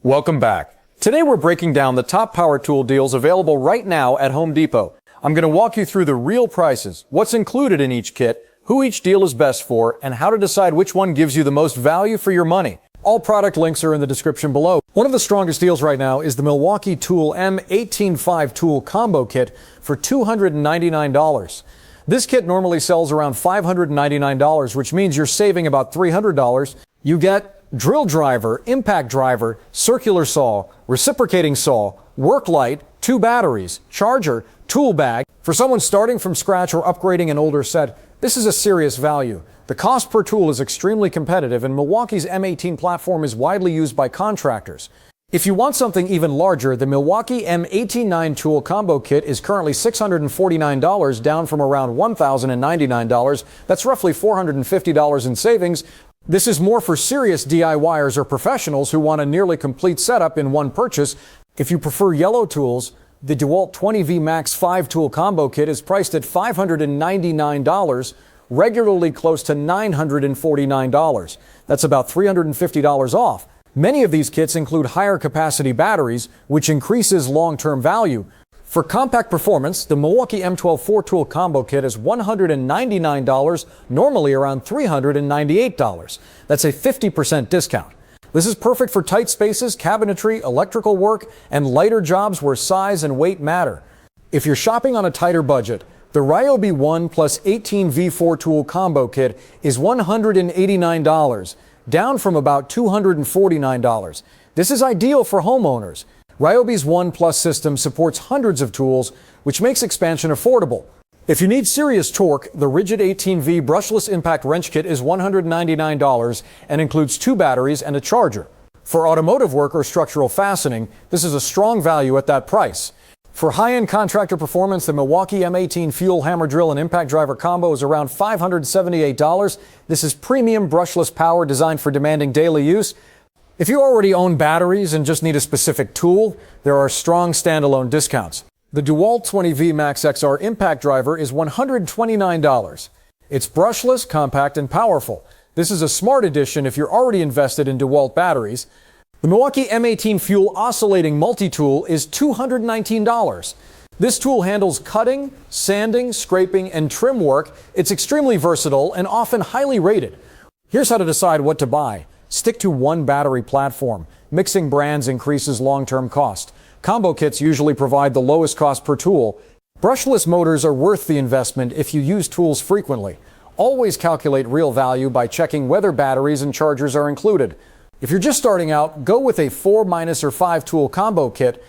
Welcome back. Today we're breaking down the top power tool deals available right now at Home Depot. I'm going to walk you through the real prices, what's included in each kit, who each deal is best for, and how to decide which one gives you the most value for your money. All product links are in the description below. One of the strongest deals right now is the Milwaukee Tool M18 tool combo kit for $299. This kit normally sells around $599, which means you're saving about $300. You get drill driver, impact driver, circular saw, reciprocating saw, work light, 2 batteries, charger, tool bag. For someone starting from scratch or upgrading an older set, this is a serious value. The cost per tool is extremely competitive, and Milwaukee's M18 platform is widely used by contractors. If you want something even larger, the Milwaukee M18 tool combo kit is currently $649, down from around $1,099. That's roughly $450 in savings. This is more for serious DIYers or professionals who want a nearly complete setup in one purchase. If you prefer yellow tools, the DeWalt 20V Max 5-tool combo kit is priced at $599, regularly close to $949. That's about $350 off. Many of these kits include higher capacity batteries, which increases long-term value. For compact performance, the Milwaukee M12 4-tool combo kit is $199, normally around $398. That's a 50% discount. This is perfect for tight spaces, cabinetry, electrical work, and lighter jobs where size and weight matter. If you're shopping on a tighter budget, the Ryobi ONE plus 18V 4-tool combo kit is $189, down from about $249. This is ideal for homeowners. Ryobi's ONE Plus system supports hundreds of tools, which makes expansion affordable. If you need serious torque, the Ridgid 18V brushless impact wrench kit is $199 and includes 2 batteries and a charger. For automotive work or structural fastening, this is a strong value at that price. For high-end contractor performance, the Milwaukee M18 fuel hammer drill and impact driver combo is around $578. This is premium brushless power designed for demanding daily use. If you already own batteries and just need a specific tool, there are strong standalone discounts. The DeWalt 20V Max XR impact driver is $129. It's brushless, compact, and powerful. This is a smart addition if you're already invested in DeWalt batteries. The Milwaukee M18 Fuel Oscillating Multi-Tool is $219. This tool handles cutting, sanding, scraping, and trim work. It's extremely versatile and often highly rated. Here's how to decide what to buy. Stick to one battery platform. Mixing brands increases long-term cost. Combo kits usually provide the lowest cost per tool. Brushless motors are worth the investment if you use tools frequently. Always calculate real value by checking whether batteries and chargers are included. If you're just starting out, go with a 4- or 5-tool combo kit.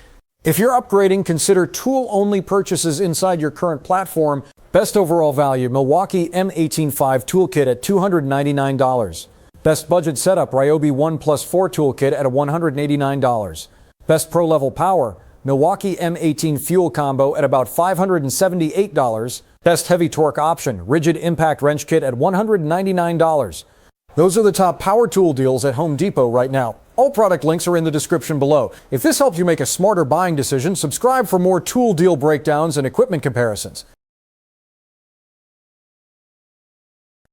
If you're upgrading, consider tool-only purchases inside your current platform. Best overall value, Milwaukee M18 5-tool kit at $299. Best budget setup, Ryobi ONE plus 4-tool kit at $189. Best pro-level power, Milwaukee M18 fuel combo at about $578. Best heavy torque option, Ridgid impact wrench kit at $199. Those are the top power tool deals at Home Depot right now. All product links are in the description below. If this helped you make a smarter buying decision, subscribe for more tool deal breakdowns and equipment comparisons.